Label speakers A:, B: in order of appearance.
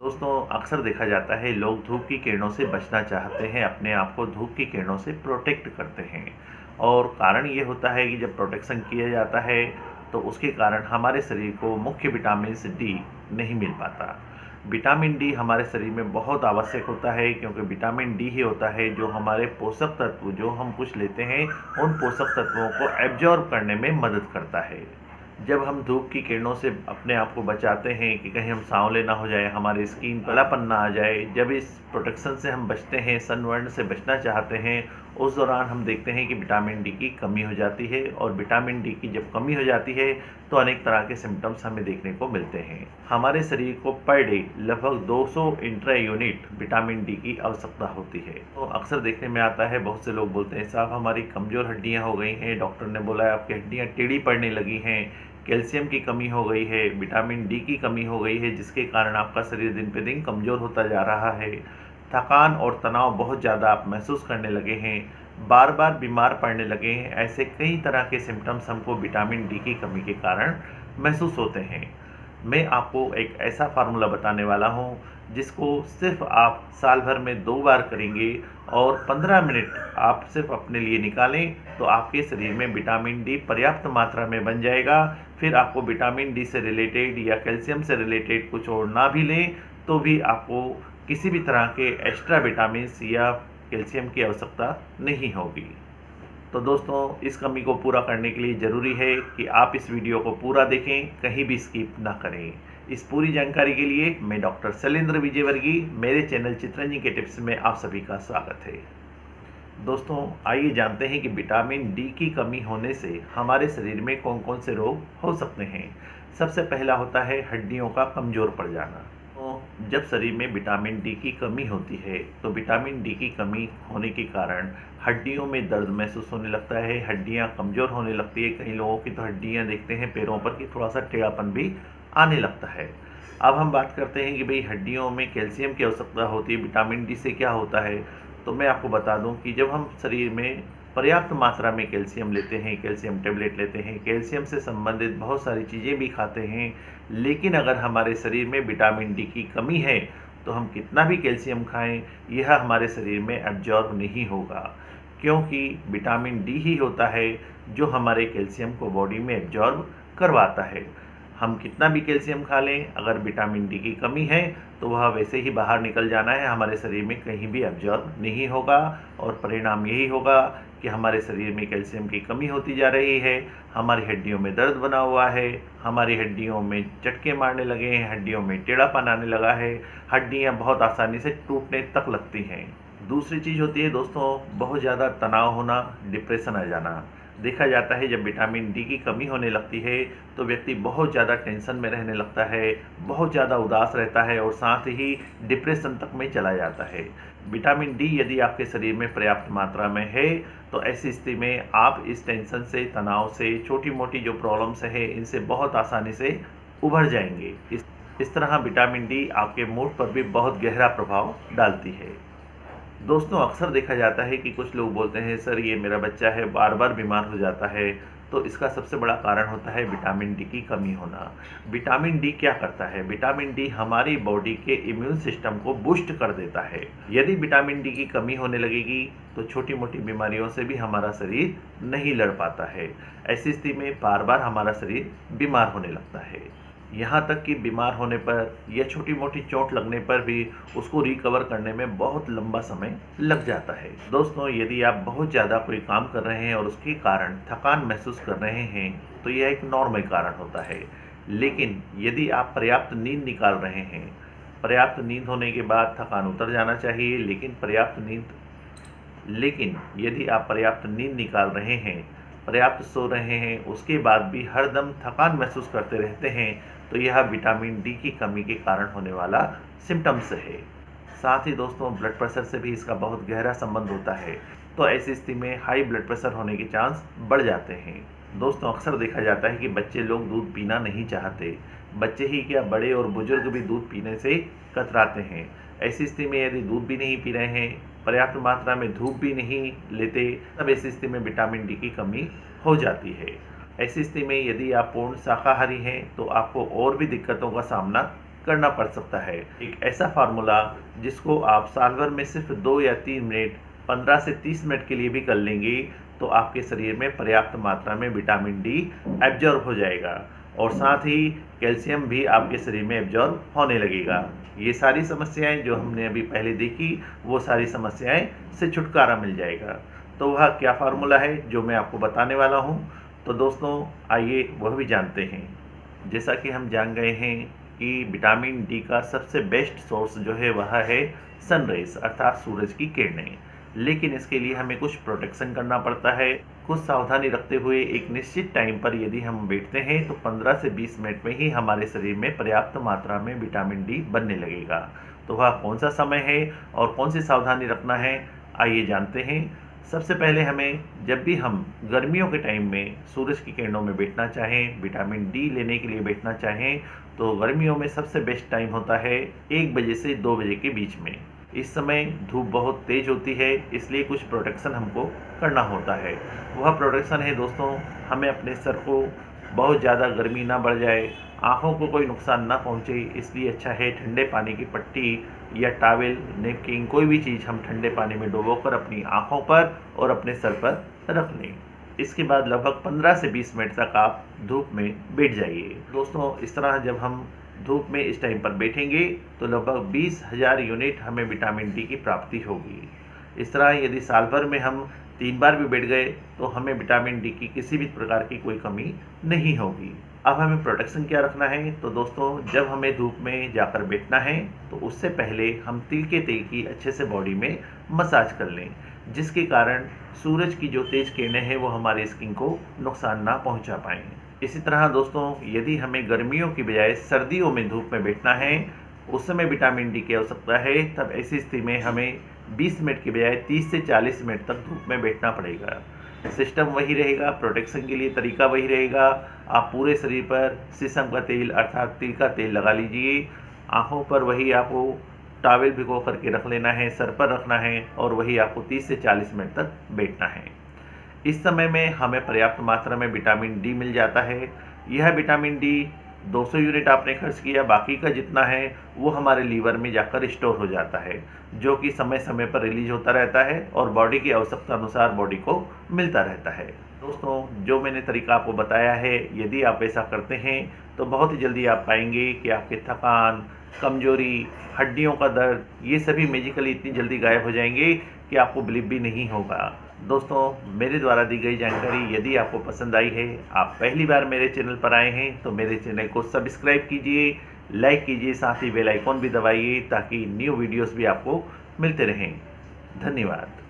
A: दोस्तों, अक्सर देखा जाता है लोग धूप की किरणों से बचना चाहते हैं, अपने आप को धूप की किरणों से प्रोटेक्ट करते हैं। और कारण ये होता है कि जब प्रोटेक्शन किया जाता है तो उसके कारण हमारे शरीर को मुख्य विटामिन डी नहीं मिल पाता। विटामिन डी हमारे शरीर में बहुत आवश्यक होता है, क्योंकि विटामिन डी ही होता है जो हमारे पोषक तत्व जो हम कुछ लेते हैं उन पोषक तत्वों को एब्जॉर्ब करने में मदद करता है। जब हम धूप की किरणों से अपने आप को बचाते हैं कि कहीं हम सांवले ना हो जाए, हमारी स्किन पीलापन ना आ जाए, जब इस प्रोटेक्शन से हम बचते हैं, सनबर्न से बचना चाहते हैं, उस दौरान हम देखते हैं कि विटामिन डी की कमी हो जाती है। और विटामिन डी की जब कमी हो जाती है तो अनेक तरह के सिम्टम्स हमें देखने को मिलते हैं। हमारे शरीर को पर डे लगभग 200 इंट्रा यूनिट विटामिन डी की आवश्यकता होती है। तो अक्सर देखने में आता है, बहुत से लोग बोलते हैं साहब हमारी कमज़ोर हड्डियाँ हो गई हैं, डॉक्टर ने बोला है आपकी हड्डियाँ टेढ़ी पड़ने लगी हैं, कैल्शियम की कमी हो गई है, विटामिन डी की कमी हो गई है, जिसके कारण आपका शरीर दिन पे दिन कमज़ोर होता जा रहा है। थकान और तनाव बहुत ज़्यादा आप महसूस करने लगे हैं, बार बार बीमार पड़ने लगे हैं। ऐसे कई तरह के सिम्टम्स हमको विटामिन डी की कमी के कारण महसूस होते हैं। मैं आपको एक ऐसा फार्मूला बताने वाला हूँ जिसको सिर्फ आप साल भर में 2 बार करेंगे और 15 मिनट आप सिर्फ अपने लिए निकालें तो आपके शरीर में विटामिन डी पर्याप्त मात्रा में बन जाएगा। फिर आपको विटामिन डी से रिलेटेड या कैल्शियम से रिलेटेड कुछ और ना भी लें तो भी आपको किसी भी तरह के एक्स्ट्रा विटामिन या कैल्शियम की आवश्यकता नहीं होगी। तो दोस्तों, इस कमी को पूरा करने के लिए ज़रूरी है कि आप इस वीडियो को पूरा देखें, कहीं भी स्किप ना करें। इस पूरी जानकारी के लिए मैं डॉक्टर शैलेंद्र विजयवर्गीय, मेरे चैनल चितरंजन के टिप्स में आप सभी का स्वागत है। दोस्तों, आइए जानते हैं कि विटामिन डी की कमी होने से हमारे शरीर में कौन कौन से रोग हो सकते हैं। सबसे पहला होता है हड्डियों का कमज़ोर पड़ जाना। तो जब शरीर में विटामिन डी की कमी होती है तो विटामिन डी की कमी होने के कारण हड्डियों में दर्द महसूस होने लगता है, हड्डियां कमज़ोर होने लगती है। कई लोगों की तो हड्डियां देखते हैं पैरों पर कि थोड़ा सा टेढ़ापन भी आने लगता है। अब हम बात करते हैं कि भाई हड्डियों में कैल्शियम की आवश्यकता होती है, विटामिन डी से क्या होता है। तो मैं आपको बता दूं कि जब हम शरीर में पर्याप्त मात्रा में कैल्शियम लेते हैं, कैल्शियम टेबलेट लेते हैं, कैल्शियम से संबंधित बहुत सारी चीज़ें भी खाते हैं, लेकिन अगर हमारे शरीर में विटामिन डी की कमी है तो हम कितना भी कैल्शियम खाएं यह हमारे शरीर में एब्जॉर्ब नहीं होगा, क्योंकि विटामिन डी ही होता है जो हमारे कैल्शियम को बॉडी में एब्जॉर्ब करवाता है। हम कितना भी कैल्शियम खा लें, अगर विटामिन डी की कमी है तो वह वैसे ही बाहर निकल जाना है, हमारे शरीर में कहीं भी एब्जॉर्ब नहीं होगा। और परिणाम यही होगा कि हमारे शरीर में कैल्शियम की कमी होती जा रही है, हमारी हड्डियों में दर्द बना हुआ है, हमारी हड्डियों में झटके मारने लगे हैं, हड्डियों में टेढ़ापन आने लगा है, हड्डियां बहुत आसानी से टूटने तक लगती हैं। दूसरी चीज़ होती है दोस्तों, बहुत ज़्यादा तनाव होना, डिप्रेशन आ जाना। देखा जाता है जब विटामिन डी की कमी होने लगती है तो व्यक्ति बहुत ज़्यादा टेंशन में रहने लगता है, बहुत ज़्यादा उदास रहता है और साथ ही डिप्रेशन तक में चला जाता है। विटामिन डी यदि आपके शरीर में पर्याप्त मात्रा में है तो ऐसी स्थिति में आप इस टेंशन से, तनाव से, छोटी मोटी जो प्रॉब्लम्स है इनसे बहुत आसानी से उभर जाएंगे। इस तरह विटामिन डी आपके मूड पर भी बहुत गहरा प्रभाव डालती है। दोस्तों, अक्सर देखा जाता है कि कुछ लोग बोलते हैं सर ये मेरा बच्चा है बार बार बीमार हो जाता है, तो इसका सबसे बड़ा कारण होता है विटामिन डी की कमी होना। विटामिन डी क्या करता है? विटामिन डी हमारी बॉडी के इम्यून सिस्टम को बूस्ट कर देता है। यदि विटामिन डी की कमी होने लगेगी तो छोटी मोटी बीमारियों से भी हमारा शरीर नहीं लड़ पाता है। ऐसी स्थिति में बार बार हमारा शरीर बीमार होने लगता है, यहाँ तक कि बीमार होने पर या छोटी मोटी चोट लगने पर भी उसको रिकवर करने में बहुत लंबा समय लग जाता है। दोस्तों, यदि आप बहुत ज़्यादा कोई काम कर रहे हैं और उसके कारण थकान महसूस कर रहे हैं तो यह एक नॉर्मल कारण होता है। लेकिन यदि आप पर्याप्त नींद निकाल रहे हैं, पर्याप्त नींद होने के बाद थकान उतर जाना चाहिए, लेकिन यदि आप पर्याप्त नींद निकाल रहे हैं, पर्याप्त सो रहे हैं, उसके बाद भी हरदम थकान महसूस करते रहते हैं तो यह विटामिन डी की कमी के कारण होने वाला सिम्टम्स है। साथ ही दोस्तों, ब्लड प्रेशर से भी इसका बहुत गहरा संबंध होता है, तो ऐसी स्थिति में हाई ब्लड प्रेशर होने के चांस बढ़ जाते हैं। दोस्तों, अक्सर देखा जाता है कि बच्चे लोग दूध पीना नहीं चाहते, बच्चे ही क्या बड़े और बुजुर्ग भी दूध पीने से कतराते हैं। ऐसी स्थिति में यदि दूध भी नहीं पी रहे हैं, पर्याप्त मात्रा में धूप भी नहीं लेते, तब ऐसी स्थिति में विटामिन डी की कमी हो जाती है। ऐसी स्थिति में यदि आप पूर्ण शाकाहारी हैं तो आपको और भी दिक्कतों का सामना करना पड़ सकता है। एक ऐसा फार्मूला जिसको आप साल भर में सिर्फ 2 या 3 मिनट 15 से 30 मिनट के लिए भी कर लेंगे तो आपके शरीर में पर्याप्त मात्रा में विटामिन डी एब्जॉर्ब हो जाएगा और साथ ही कैल्शियम भी आपके शरीर में एब्जॉर्ब होने लगेगा। ये सारी समस्याएं जो हमने अभी पहले देखी वो सारी समस्याएं से छुटकारा मिल जाएगा। तो वह क्या फार्मूला है जो मैं आपको बताने वाला हूँ, तो दोस्तों आइए वह भी जानते हैं। जैसा कि हम जान गए हैं कि विटामिन डी का सबसे बेस्ट सोर्स जो है वह है सनरेज अर्थात सूरज की किरणें, लेकिन इसके लिए हमें कुछ प्रोटेक्शन करना पड़ता है। कुछ सावधानी रखते हुए एक निश्चित टाइम पर यदि हम बैठते हैं तो 15 से 20 मिनट में ही हमारे शरीर में पर्याप्त मात्रा में विटामिन डी बनने लगेगा। तो वह कौन सा समय है और कौन सी सावधानी रखना है, आइए जानते हैं। सबसे पहले हमें जब भी हम गर्मियों के टाइम में सूरज की किरणों में बैठना चाहें, विटामिन डी लेने के लिए बैठना चाहें, तो गर्मियों में सबसे बेस्ट टाइम होता है 1 बजे से 2 बजे के बीच में। इस समय धूप बहुत तेज होती है, इसलिए कुछ प्रोटेक्शन हमको करना होता है। वह प्रोटेक्शन है दोस्तों, हमें अपने सर को बहुत ज़्यादा गर्मी ना बढ़ जाए, आँखों को कोई नुकसान ना पहुँचे, इसलिए अच्छा है ठंडे पानी की पट्टी या टॉवेल, नेपकिन, कोई भी चीज़ हम ठंडे पानी में डुबोकर अपनी आँखों पर और अपने सर पर रख लें। इसके बाद लगभग 15 से 20 मिनट तक आप धूप में बैठ जाइए। दोस्तों इस तरह जब हम धूप में इस टाइम पर बैठेंगे तो लगभग 20,000 यूनिट हमें विटामिन डी की प्राप्ति होगी। इस तरह यदि साल भर में हम 3 बार भी बैठ गए तो हमें विटामिन डी की किसी भी प्रकार की कोई कमी नहीं होगी। अब हमें प्रोटेक्शन क्या रखना है, तो दोस्तों जब हमें धूप में जाकर बैठना है तो उससे पहले हम तिल के तेल की अच्छे से बॉडी में मसाज कर लें, जिसके कारण सूरज की जो तेज किरणें हैं वो हमारी स्किन को नुकसान ना पहुंचा पाएँ। इसी तरह दोस्तों यदि हमें गर्मियों की बजाय सर्दियों में धूप में बैठना है, उस समय विटामिन डी की आवश्यकता है, तब ऐसी स्थिति में हमें 20 मिनट की बजाय 30 से 40 मिनट तक धूप में बैठना पड़ेगा। सिस्टम वही रहेगा, प्रोटेक्शन के लिए तरीका वही रहेगा। आप पूरे शरीर पर शीशम का तेल अर्थात तिल का तेल लगा लीजिए, आँखों पर वही आपको टॉवेल भिगो करके रख लेना है, सर पर रखना है और वही आपको 30 से 40 मिनट तक बैठना है। इस समय में हमें पर्याप्त मात्रा में विटामिन डी मिल जाता है। यह विटामिन डी 200 यूनिट आपने खर्च किया, बाकी का जितना है वो हमारे लीवर में जाकर स्टोर हो जाता है, जो कि समय समय पर रिलीज होता रहता है और बॉडी की आवश्यकता अनुसार बॉडी को मिलता रहता है। दोस्तों जो मैंने तरीका आपको बताया है, यदि आप ऐसा करते हैं तो बहुत ही जल्दी आप पाएंगे कि आपकी थकान, कमजोरी, हड्डियों का दर्द, ये सभी मैजिकली इतनी जल्दी गायब हो जाएंगे कि आपको बिलीव भी नहीं होगा। दोस्तों मेरे द्वारा दी गई जानकारी यदि आपको पसंद आई है, आप पहली बार मेरे चैनल पर आए हैं तो मेरे चैनल को सब्सक्राइब कीजिए, लाइक कीजिए, साथ ही बेल आइकॉन भी दबाइए ताकि न्यू वीडियोस भी आपको मिलते रहें। धन्यवाद।